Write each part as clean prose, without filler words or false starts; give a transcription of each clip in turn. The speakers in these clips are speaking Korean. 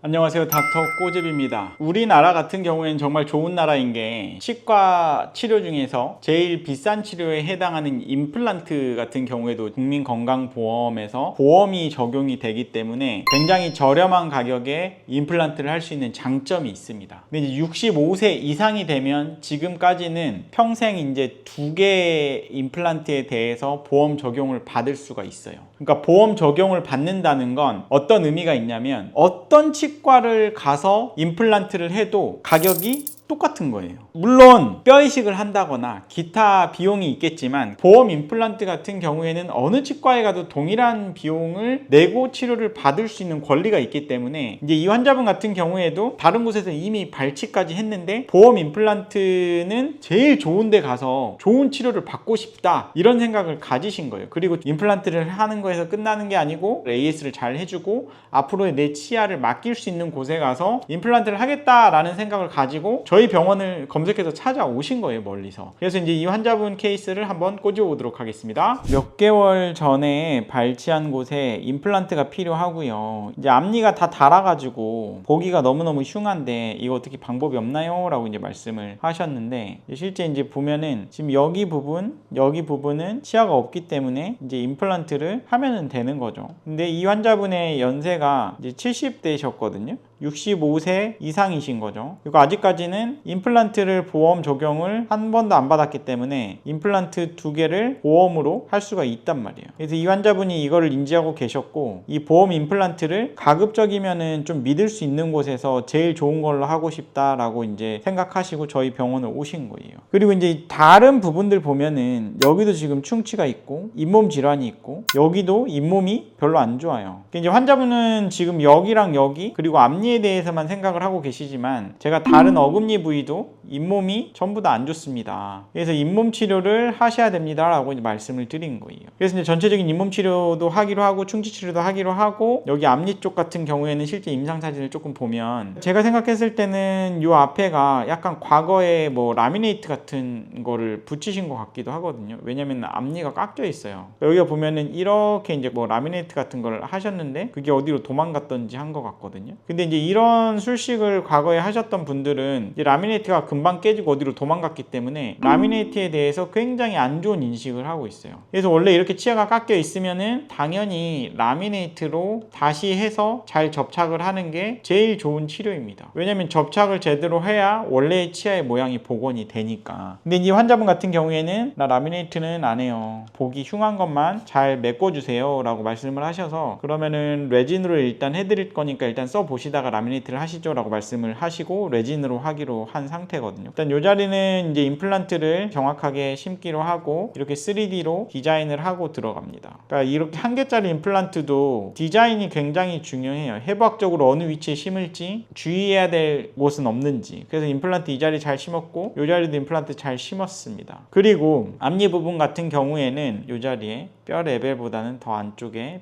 안녕하세요, 닥터 꼬집입니다. 우리나라 같은 경우에는 정말 좋은 나라인 게 치과 치료 중에서 제일 비싼 치료에 해당하는 임플란트 같은 경우에도 국민건강보험에서 보험이 적용이 되기 때문에 굉장히 저렴한 가격에 임플란트를 할 수 있는 장점이 있습니다. 근데 이제 65세 이상이 되면 지금까지는 평생 이제 2개의 임플란트에 대해서 보험 적용을 받을 수가 있어요. 그러니까 보험 적용을 받는다는 건 어떤 의미가 있냐면 어떤 치과를 가서 임플란트를 해도 가격이 똑같은 거예요. 물론 뼈 이식을 한다거나 기타 비용이 있겠지만 보험 임플란트 같은 경우에는 어느 치과에 가도 동일한 비용을 내고 치료를 받을 수 있는 권리가 있기 때문에 이제 이 환자분 같은 경우에도 다른 곳에서 이미 발치까지 했는데 보험 임플란트는 제일 좋은 데 가서 좋은 치료를 받고 싶다 이런 생각을 가지신 거예요. 그리고 임플란트를 하는 거에서 끝나는 게 아니고 AS를 잘 해주고 앞으로의 내 치아를 맡길 수 있는 곳에 가서 임플란트를 하겠다라는 생각을 가지고 저희 병원을 검색해서 찾아오신 거예요, 멀리서. 그래서 이제 이 환자분 케이스를 한번 꼬집어보도록 하겠습니다. 몇 개월 전에 발치한 곳에 임플란트가 필요하고요. 이제 앞니가 다 닳아가지고 보기가 너무너무 흉한데 이거 어떻게 방법이 없나요? 라고 이제 말씀을 하셨는데 실제 이제 보면은 지금 여기 부분은 치아가 없기 때문에 이제 임플란트를 하면은 되는 거죠. 근데 이 환자분의 연세가 이제 70대셨거든요. 65세 이상이신 거죠. 그리고 아직까지는 임플란트를 보험 적용을 한 번도 안 받았기 때문에 임플란트 2개를 보험으로 할 수가 있단 말이에요. 그래서 이 환자분이 이거를 인지하고 계셨고 이 보험 임플란트를 가급적이면은 좀 믿을 수 있는 곳에서 제일 좋은 걸로 하고 싶다라고 이제 생각하시고 저희 병원을 오신 거예요. 그리고 이제 다른 부분들 보면은 여기도 지금 충치가 있고 잇몸 질환이 있고 여기도 잇몸이 별로 안 좋아요. 이제 환자분은 지금 여기랑 여기 그리고 앞니 에 대해서만 생각을 하고 계시지만 제가 다른 어금니 부위도 잇몸이 전부 다 안 좋습니다. 그래서 잇몸 치료를 하셔야 됩니다 라고 이제 말씀을 드린 거예요. 그래서 이제 전체적인 잇몸 치료도 하기로 하고 충치 치료도 하기로 하고 여기 앞니 쪽 같은 경우에는 실제 임상 사진을 조금 보면 제가 생각했을 때는 이 앞에가 약간 과거에 뭐 라미네이트 같은 거를 붙이신 것 같기도 하거든요. 왜냐면 앞니가 깎여 있어요. 여기가 보면은 이렇게 이제 뭐 라미네이트 같은 걸 하셨는데 그게 어디로 도망갔던지 한 것 같거든요. 근데 이제 이런 술식을 과거에 하셨던 분들은 이제 라미네이트가 금방 깨지고 어디로 도망갔기 때문에 라미네이트에 대해서 굉장히 안 좋은 인식을 하고 있어요. 그래서 원래 이렇게 치아가 깎여 있으면은 당연히 라미네이트로 다시 해서 잘 접착을 하는 게 제일 좋은 치료입니다. 왜냐면 접착을 제대로 해야 원래의 치아의 모양이 복원이 되니까. 근데 이 환자분 같은 경우에는 나 라미네이트는 안 해요. 보기 흉한 것만 잘 메꿔주세요 라고 말씀을 하셔서 그러면은 레진으로 일단 해드릴 거니까 일단 써보시다가 라미네이트를 하시죠 라고 말씀을 하시고 레진으로 하기로 한 상태거든요. 일단 이 자리는 이제 임플란트를 정확하게 심기로 하고 이렇게 3D로 디자인을 하고 들어갑니다. 그러니까 이렇게 1개짜리 임플란트도 디자인이 굉장히 중요해요. 해부학적으로 어느 위치에 심을지 주의해야 될 곳은 없는지. 그래서 임플란트 이 자리 잘 심었고 이 자리도 임플란트 잘 심었습니다. 그리고 앞니 부분 같은 경우에는 이 자리에 뼈 레벨보다는 더 안쪽에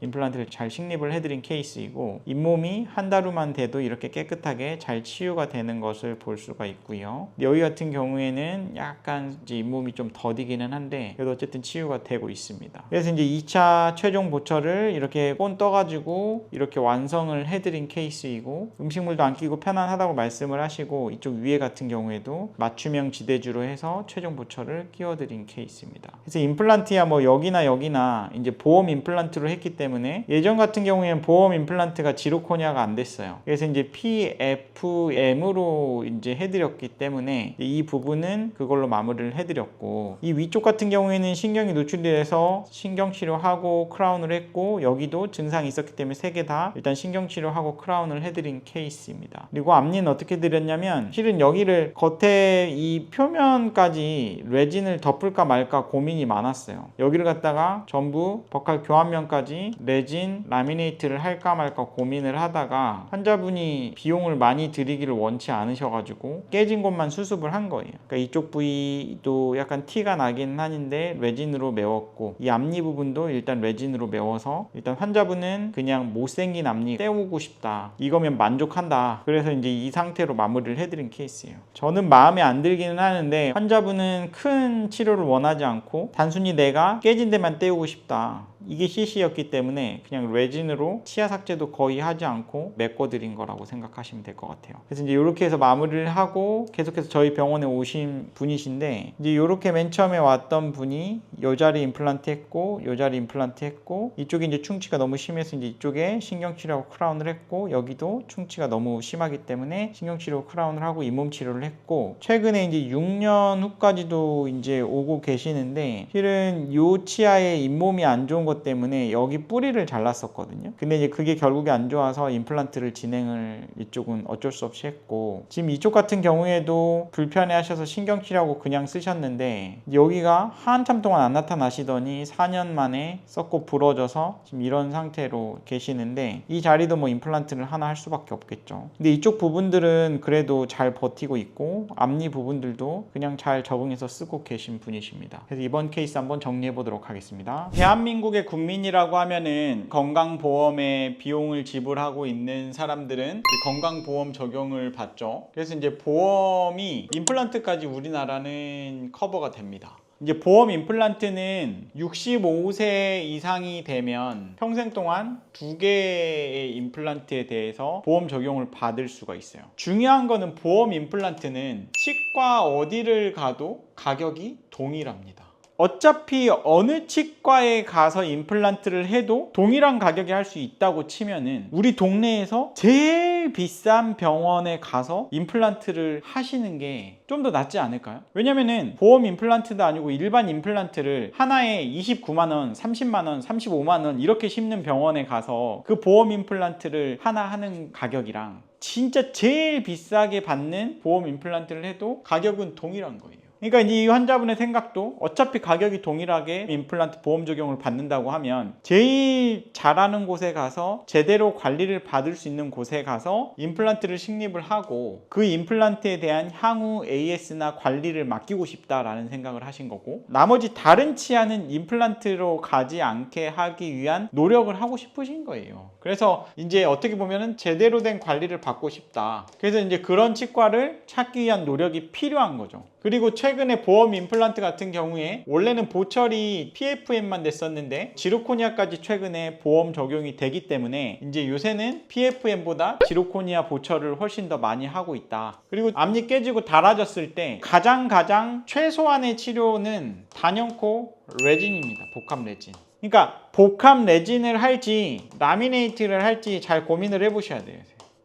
임플란트를 잘 식립을 해드린 케이스이고 잇몸이 한 달 후만 돼도 이렇게 깨끗하게 잘 치유가 되는 것을 볼 수가 있고요. 여기 같은 경우에는 약간 이제 잇몸이 좀 더디기는 한데 그래도 어쨌든 치유가 되고 있습니다. 그래서 이제 2차 최종 보철을 이렇게 꼰 떠가지고 이렇게 완성을 해드린 케이스이고 음식물도 안 끼고 편안하다고 말씀을 하시고 이쪽 위에 같은 경우에도 맞춤형 지대주로 해서 최종 보철을 끼워드린 케이스입니다. 그래서 임플란트야 뭐 여기나 이제 보험 임플란트로 했기 때문에 예전 같은 경우에는 보험 임플란트가 지르코니아가 안 됐어요. 그래서 이제 PFM으로 이제 해드렸기 때문에 이 부분은 그걸로 마무리를 해드렸고 이 위쪽 같은 경우에는 신경이 노출이 돼서 신경 치료하고 크라운을 했고 여기도 증상이 있었기 때문에 3개 다 일단 신경 치료하고 크라운을 해드린 케이스입니다. 그리고 앞니는 어떻게 드렸냐면 실은 여기를 겉에 이 표면까지 레진을 덮을까 말까 고민이 많았어요. 여기를 갖다가 전부 버칼 교환면까지 레진 라미네이트를 할까 말까 고민을 하다가 환자분이 비용을 많이 들이기를 원치 않으셔가지고 깨진 곳만 수습을 한 거예요. 그러니까 이쪽 부위도 약간 티가 나긴 하는데 레진으로 메웠고 이 앞니 부분도 일단 레진으로 메워서 일단 환자분은 그냥 못생긴 앞니 떼우고 싶다. 이거면 만족한다. 그래서 이제 이 상태로 마무리를 해드린 케이스예요. 저는 마음에 안 들기는 하는데 환자분은 큰 치료를 원하지 않고 단순히 내가 깨진 데만 떼우고 싶다. 이게 CC였기 때문에 그냥 레진으로 치아 삭제도 거의 하지 않고 메꿔드린 거라고 생각하시면 될 것 같아요. 그래서 이제 이렇게 해서 마무리를 하고 계속해서 저희 병원에 오신 분이신데, 이제 이렇게 맨 처음에 왔던 분이 요 자리 임플란트 했고 요 자리 임플란트 했고, 이쪽에 이제 충치가 너무 심해서 이제 이쪽에 신경치료하고 크라운을 했고, 여기도 충치가 너무 심하기 때문에 신경치료 크라운을 하고 잇몸 치료를 했고, 최근에 이제 6년 후까지도 이제 오고 계시는데, 실은 요 치아에 잇몸이 안 좋은 것 때문에 여기 뿌리를 잘랐었거든요. 근데 이제 그게 결국에 안 좋아서 임플란트를 진행을 이쪽은 어쩔 수 없이 했고, 지금 이쪽 같은 경우에도 불편해 하셔서 신경치료하고 그냥 쓰셨는데, 여기가 한참 동안 안 나타나시더니 4년 만에 썩고 부러져서 지금 이런 상태로 계시는데, 이 자리도 뭐 임플란트를 하나 할 수밖에 없겠죠. 근데 이쪽 부분들은 그래도 잘 버티고 있고, 앞니 부분들도 그냥 잘 적응해서 쓰고 계신 분이십니다. 그래서 이번 케이스 한번 정리해 보도록 하겠습니다. 대한민국의 국민이라고 하면은 건강보험에 비용을 지불하고 있는 사람들은 건강보험 적용을 받죠. 그래서 이제 보험이 임플란트까지 우리나라는 커버가 됩니다. 이제 보험 임플란트는 65세 이상이 되면 평생 동안 2개의 임플란트에 대해서 보험 적용을 받을 수가 있어요. 중요한 거는 보험 임플란트는 치과 어디를 가도 가격이 동일합니다. 어차피 어느 치과에 가서 임플란트를 해도 동일한 가격에 할 수 있다고 치면은 우리 동네에서 제일 비싼 병원에 가서 임플란트를 하시는 게 좀 더 낫지 않을까요? 왜냐면은 보험 임플란트도 아니고 일반 임플란트를 하나에 29만원, 30만원, 35만원 이렇게 심는 병원에 가서 그 보험 임플란트를 하나 하는 가격이랑 진짜 제일 비싸게 받는 보험 임플란트를 해도 가격은 동일한 거예요. 그러니까 이제 이 환자분의 생각도 어차피 가격이 동일하게 임플란트 보험 적용을 받는다고 하면 제일 잘하는 곳에 가서 제대로 관리를 받을 수 있는 곳에 가서 임플란트를 식립을 하고, 그 임플란트에 대한 향후 AS나 관리를 맡기고 싶다라는 생각을 하신 거고, 나머지 다른 치아는 임플란트로 가지 않게 하기 위한 노력을 하고 싶으신 거예요. 그래서 이제 어떻게 보면은 제대로 된 관리를 받고 싶다. 그래서 이제 그런 치과를 찾기 위한 노력이 필요한 거죠. 그리고 최근에 보험 임플란트 같은 경우에 원래는 보철이 PFM만 됐었는데 지르코니아까지 최근에 보험 적용이 되기 때문에 이제 요새는 PFM보다 지르코니아 보철을 훨씬 더 많이 하고 있다. 그리고 앞니 깨지고 닳아졌을 때 가장 최소한의 치료는 단연코 레진입니다. 복합 레진. 그러니까 복합 레진을 할지 라미네이트를 할지 잘 고민을 해보셔야 돼요.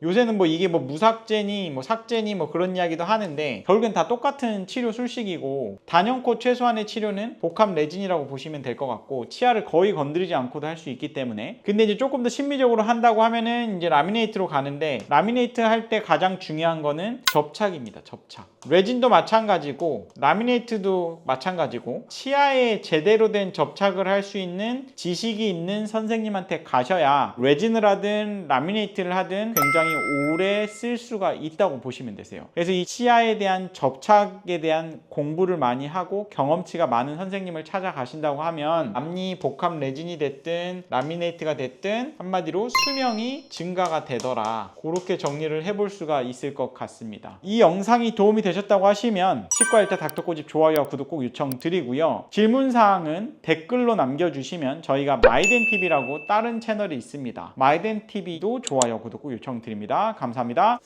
요새는 뭐 이게 뭐 무삭제니 뭐 삭제니 뭐 그런 이야기도 하는데 결국엔 다 똑같은 치료 술식이고, 단연코 최소한의 치료는 복합 레진이라고 보시면 될 것 같고, 치아를 거의 건드리지 않고도 할 수 있기 때문에. 근데 이제 조금 더 심미적으로 한다고 하면은 이제 라미네이트로 가는데, 라미네이트 할 때 가장 중요한 거는 접착입니다. 접착. 레진도 마찬가지고 라미네이트도 마찬가지고, 치아에 제대로 된 접착을 할 수 있는 지식이 있는 선생님한테 가셔야 레진을 하든 라미네이트를 하든 굉장히 오래 쓸 수가 있다고 보시면 되세요. 그래서 이 치아에 대한 접착에 대한 공부를 많이 하고 경험치가 많은 선생님을 찾아가신다고 하면 앞니 복합 레진이 됐든 라미네이트가 됐든 한마디로 수명이 증가가 되더라. 그렇게 정리를 해볼 수가 있을 것 같습니다. 이 영상이 도움이 되셨다고 하시면 치과일타 닥터꼬집 좋아요와 구독 꼭 요청드리고요. 질문사항은 댓글로 남겨주시면 저희가 마이덴TV라고 다른 채널이 있습니다. 마이덴TV도 좋아요 구독 꼭 요청드립니다. 감사합니다.